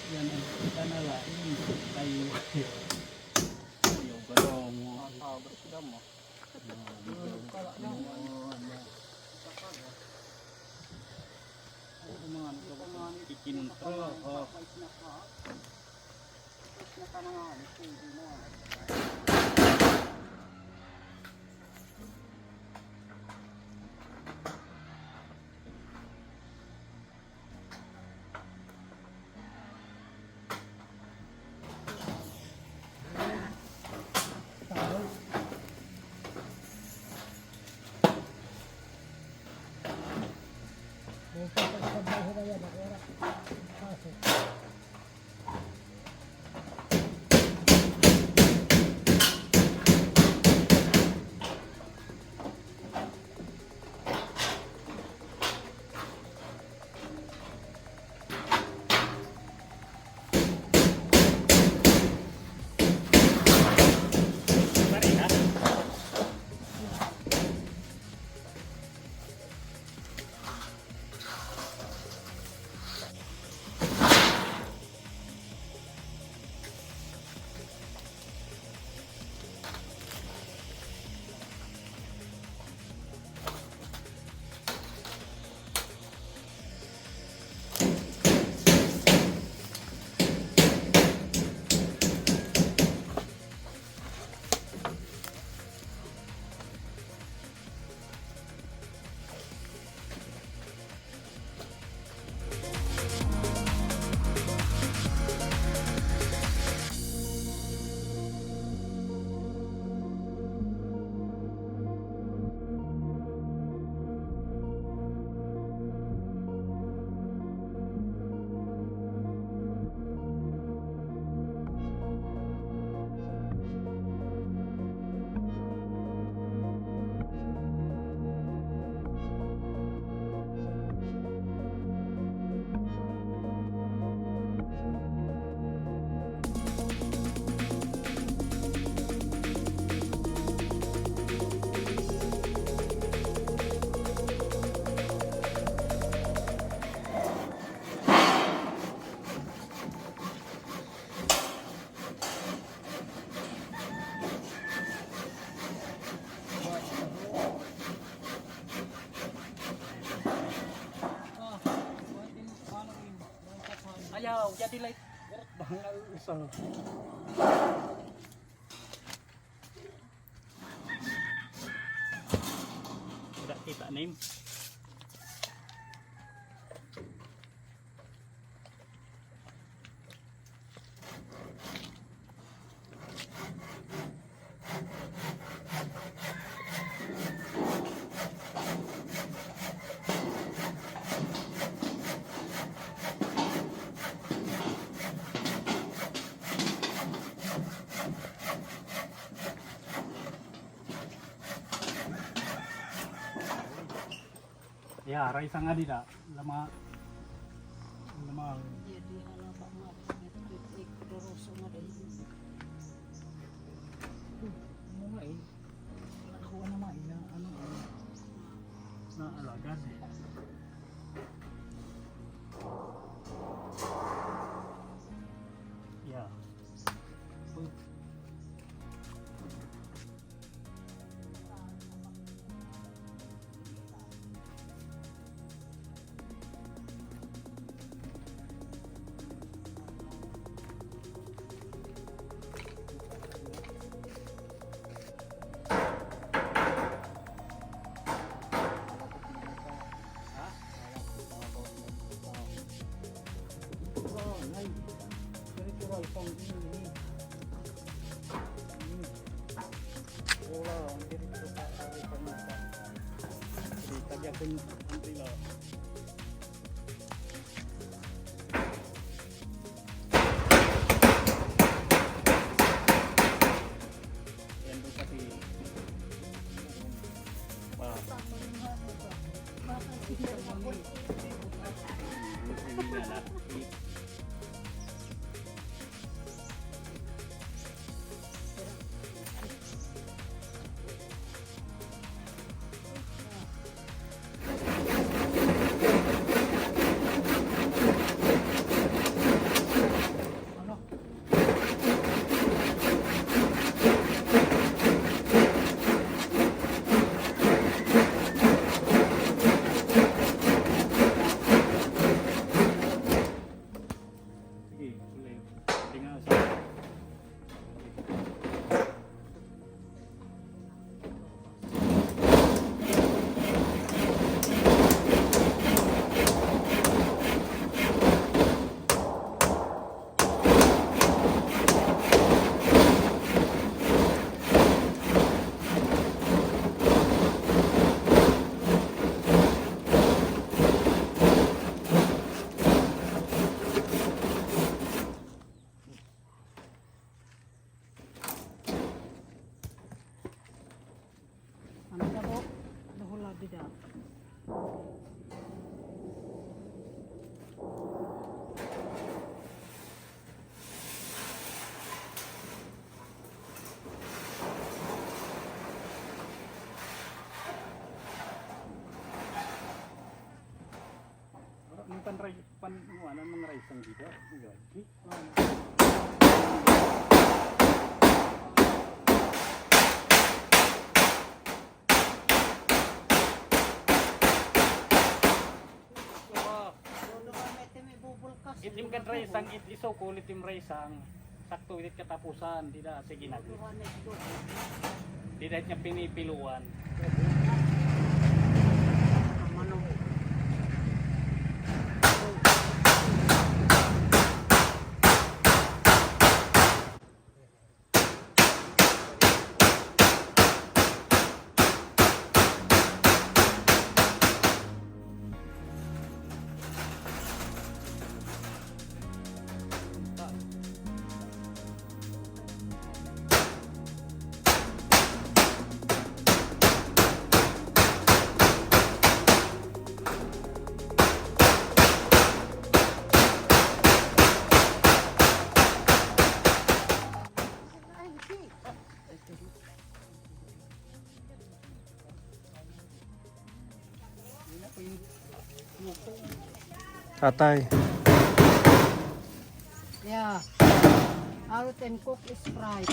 Yan ang kita na lain tayo. Yung barong mo. Bersih mo. Ikinuntra. Ayaw, jadi light. Bangal isa. Udah kita name. Ya, raisa nga nila. Lama. Jadi halaba nga ik doroso nga dahil. Mga eh. Ako naman ina ano na alagan eh. Ya. Ano ka po? Nahula bida. Yung panwanan ng rice ang dito. Gagi. Lolo ka mete may bubulkas. Itim ka rice ang iso kulit yung rice ang sakto ulit katapusan. Dida sige na. Dida niya pinipiluan. Manong. Tatay. Yeah. Out and cook is fried.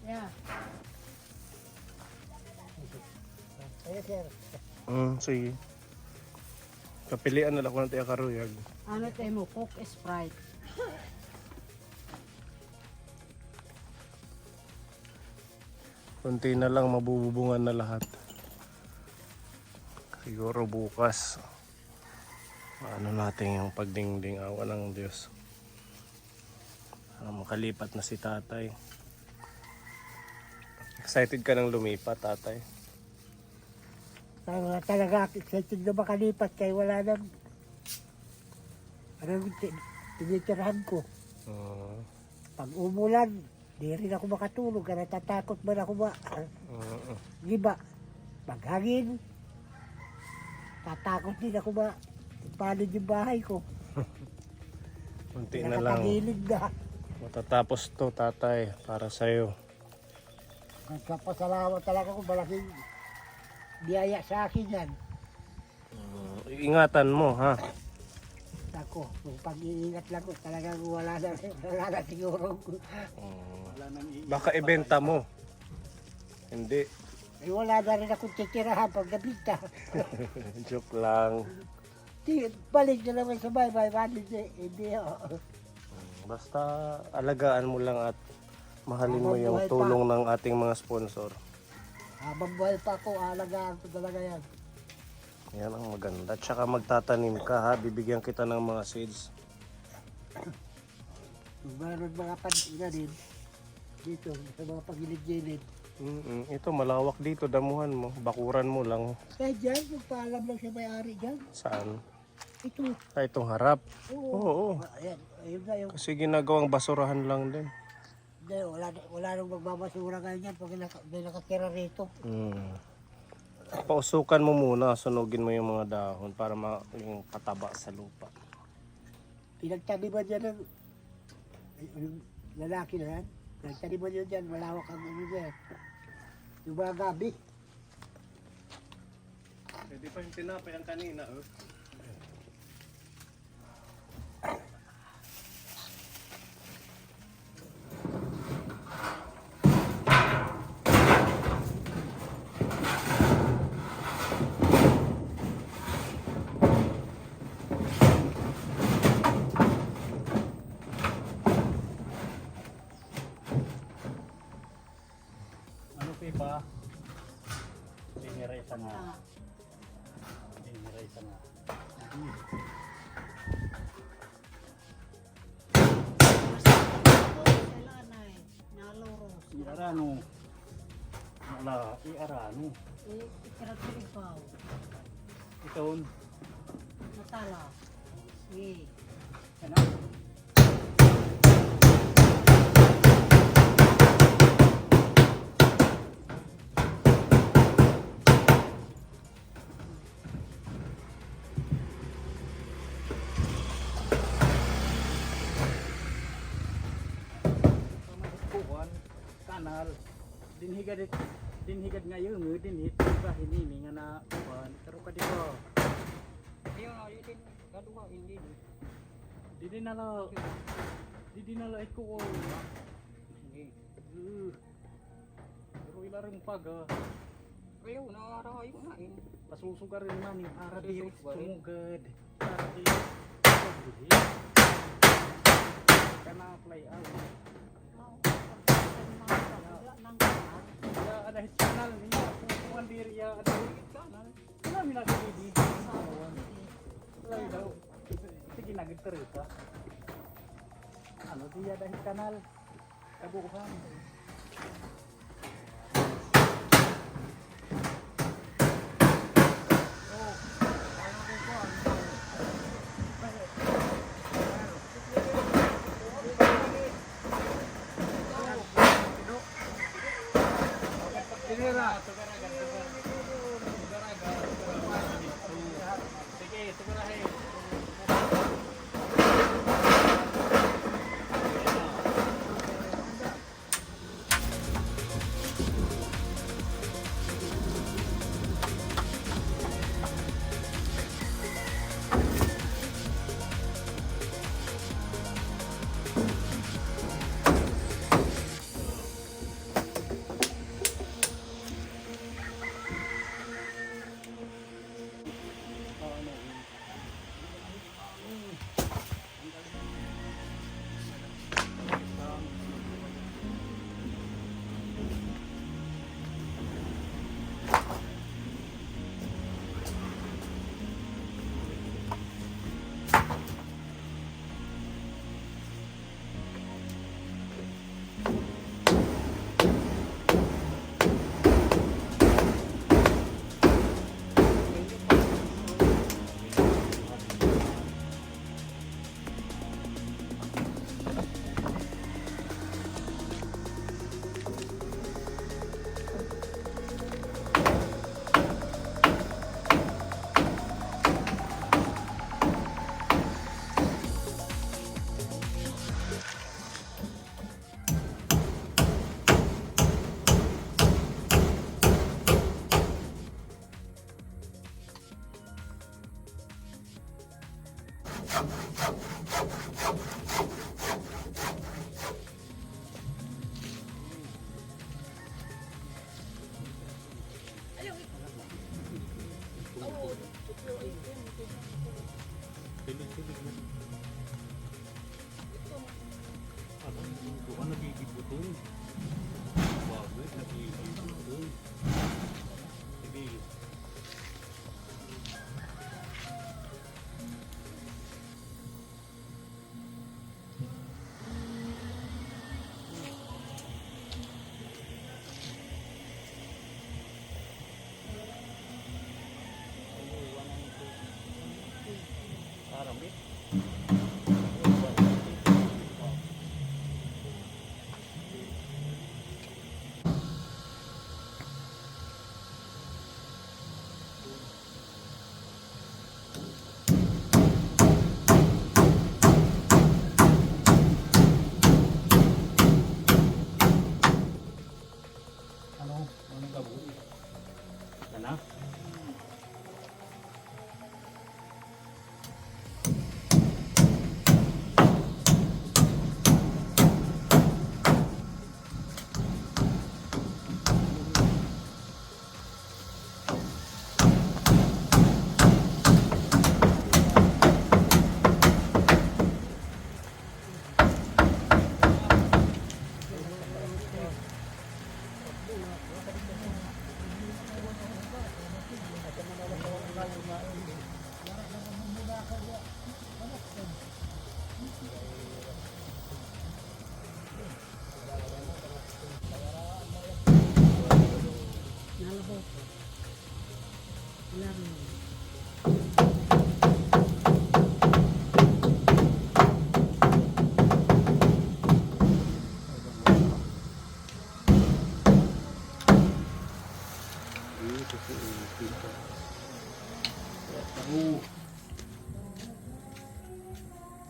Yeah. Sige. Kapilian na lang ko ng tiya karuyag. Ano tayo mo? Cook is fried. Kunti na lang mabububungan na lahat. Siguro bukas. Ano natin yung pagdingding awa ng Diyos. Makalipat na si tatay. Excited ka nang lumipat, tatay? Talaga excited na makalipat kaya wala nang tinitirahan ko. Pag umulan, di rin ako makatulog. Kaya natatakot man ako ba? Giba, maghangin. Tatakot din ako ba? Paano yung bahay ko? Kunti na lang. Nakatagilid na. Matatapos to, tatay, para sa'yo. Nagpapasalamat talaga ako. Malaking biyaya sa akin yan. Ingatan mo, ha? Ako, kung pag-iingat lang ko, talagang wala na siguro. Wala nang Baka ibenta mo. Hindi. Eh, wala na rin akong titirahan pag nabinta. Joke lang. Balik na naman sa bye-bye. Hindi, Basta alagaan mo lang at mahalin mo yung Mabuhay pa. tulong ng ating mga sponsor. Habang buhay pa ako, alagaan ko talaga yan. Yan ang maganda. Tsaka magtatanim ka, ha? Bibigyan kita ng mga seeds. Kung mayroon mga panina din, dito, sa mga pagilid-gilid. Ito, malawak dito. Damuhan mo. Bakuran mo lang. Eh, dyan, magpaalam lang siya may-ari dyan. Saan? Ito. Itong harap. Oo. Oo. Ayan, ayun na yung, Kasi ginagawang basurahan lang din. hindi, wala nang magbabasura ngayon yan pag may nakatira rito. Pausukan mo muna. Sunugin mo yung mga dahon para yung pataba sa lupa. Pinagtaniman dyan ng yung lalaki na yan. Pinagtaniman yun dyan, malawak ang ano dyan. Yung mga gabi. Hindi pa yung tinapay ang kanina, oh. ano pipa? Diniray sa nga. Diniray sa nga. Kailangan ay naluros. Iarano. Wala, iarano. Ikaragpilipaw. Iton. Natala. Sige. Ano? Kuan kanal dinhigad ngayon dinhit ba hinini nga na kuan pero kadito ayun din kadua hindi di nala iko ko hindi pero ilaring paga ayo na arayo na pasusugar rin man ara di sumugad ara di kana play out ya ada hit channel niya kung diri ya ada hit channel wala mi nagdidi wala daw sige nagterus ha ano dia ada hit channel kabuuhan Pilig-pilig na. Ano, bukan nagigibutol. Bagay, nagigibutol. Sige. Parang anong gabot? Ano?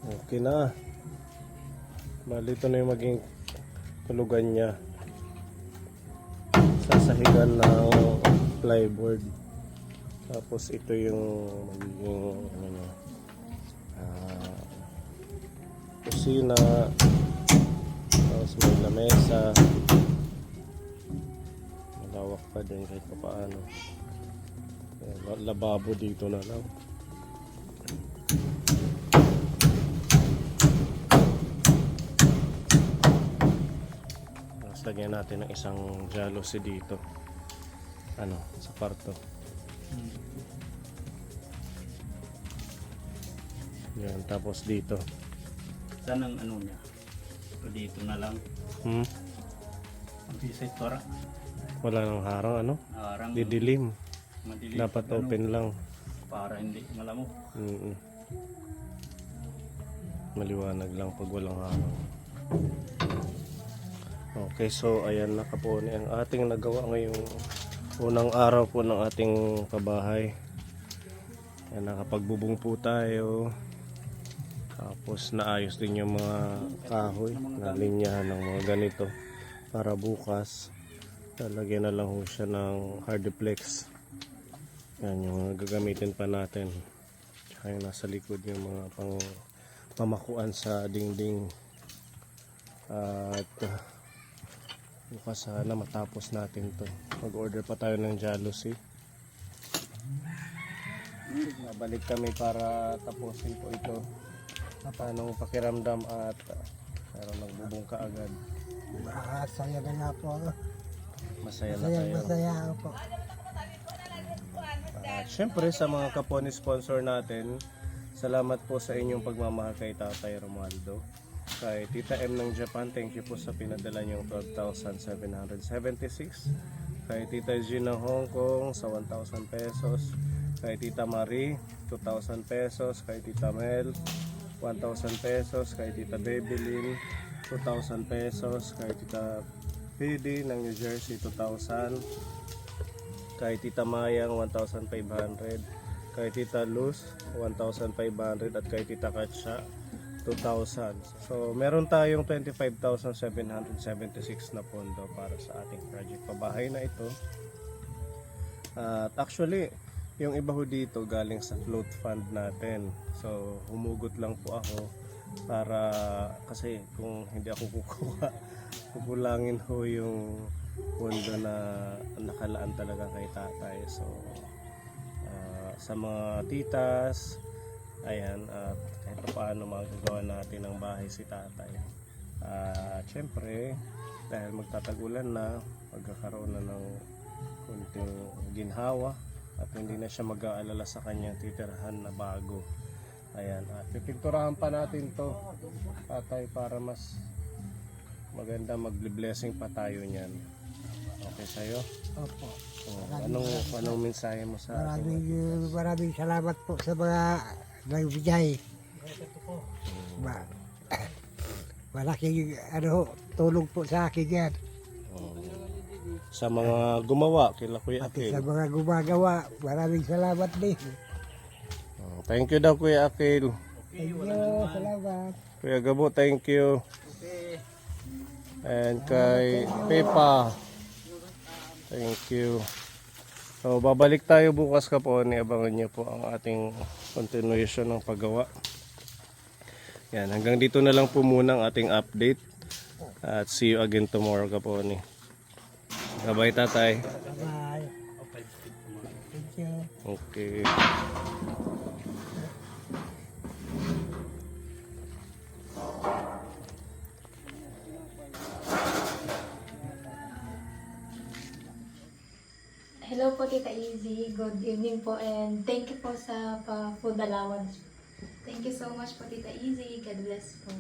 Okay na. Bali, ito na yung maging tulugan niya. Sasahigan ng plyboard. Tapos ito yung magiging ano niya, kusina. Tapos may lamesa. Malawak pa din kahit pa paano. Lababo dito na lang. Lagyan natin ng isang jealousy dito, ano, sa kwarto. Yan, tapos dito. Saan ang ano niya? O dito na lang. Ang sektora. Wala nang harang, ano? Harang. Didilim. Madilim. Dapat Ano, open lang. para hindi malamok. Maliwanag lang pag walang harang. Okay, so ayan na po ang ating nagawa ngayong unang araw po ng ating pabahay. Ayan, nakapagbubong po tayo. Tapos naayos din yung mga kahoy na linyahan ng mga ganito para bukas lalagyan na lang ho siya ng hardiplex. Yan yung gagamitin pa natin. Tsaka yung nasa likod yung mga pamakuan sa dingding. At bukas sana matapos natin to. Mag-order pa tayo ng jealousy. Nabalik kami para tapusin po ito. Anong pakiramdam at pero nagbubong ka agad. Masaya na nga po ako. Masaya na tayo. Masaya ako po. At syempre sa mga kaponi sponsor natin, salamat po sa inyong pagmamahal kay Tatay Romualdo. Kay Tita M ng Japan, thank you po sa pinadala niyong 12,776. Kay Tita G ng Hong Kong sa 1,000 pesos. Kay Tita Marie, 2,000 pesos. Kay Tita Mel, 1,000 pesos. Kay Tita Babylin, 2,000 pesos. Kay Tita PD ng New Jersey, 2,000. Kay Tita Mayang, 1,500. Kay Tita Luz, 1,500. At kay Tita Katsa, 2,000. So meron tayong 25,776 na pondo para sa ating project pabahay na ito. At actually Yung iba ho dito galing sa float fund natin. So humugot lang po ako para kasi kung hindi ako kukuha, kukulangin ho yung pondo na nakalaan talaga kay tatay. So sa mga titas, ayan, at kahit paano magagawa natin ng bahay si tatay. Syempre, dahil magtatagulan na, magkakaroon na ng kunting ginhawa at hindi na siya mag-aalala sa kanyang titirahan na bago. Ayan, at pipinturahan pa natin to, tatay, para mas maganda, magble-blessing pa tayo niyan. Okay sa'yo? Opo. Anong mensahe mo sa atin? Maraming salamat po sa mga nagbigay. Malaking tulong po sa akin yan. Sa mga gumawa, kila Kuya Pati Akil. sa mga gumagawa, maraming salamat din. Thank you daw, Kuya Akil. Thank you, salamat. Kuya Gabo, thank you. And kay Pepa, thank you. So, babalik tayo bukas kapon. Abangan niyo po ang ating continuation ng paggawa. Yan, hanggang dito na lang po muna ang ating update. At see you again tomorrow kapon. Bye-bye, tatay. Bye. Thank you. Okay. Hello po, Tita Izzy. Good evening po and thank you po sa food allowance. Thank you so much po, Tita Izzy. God bless po.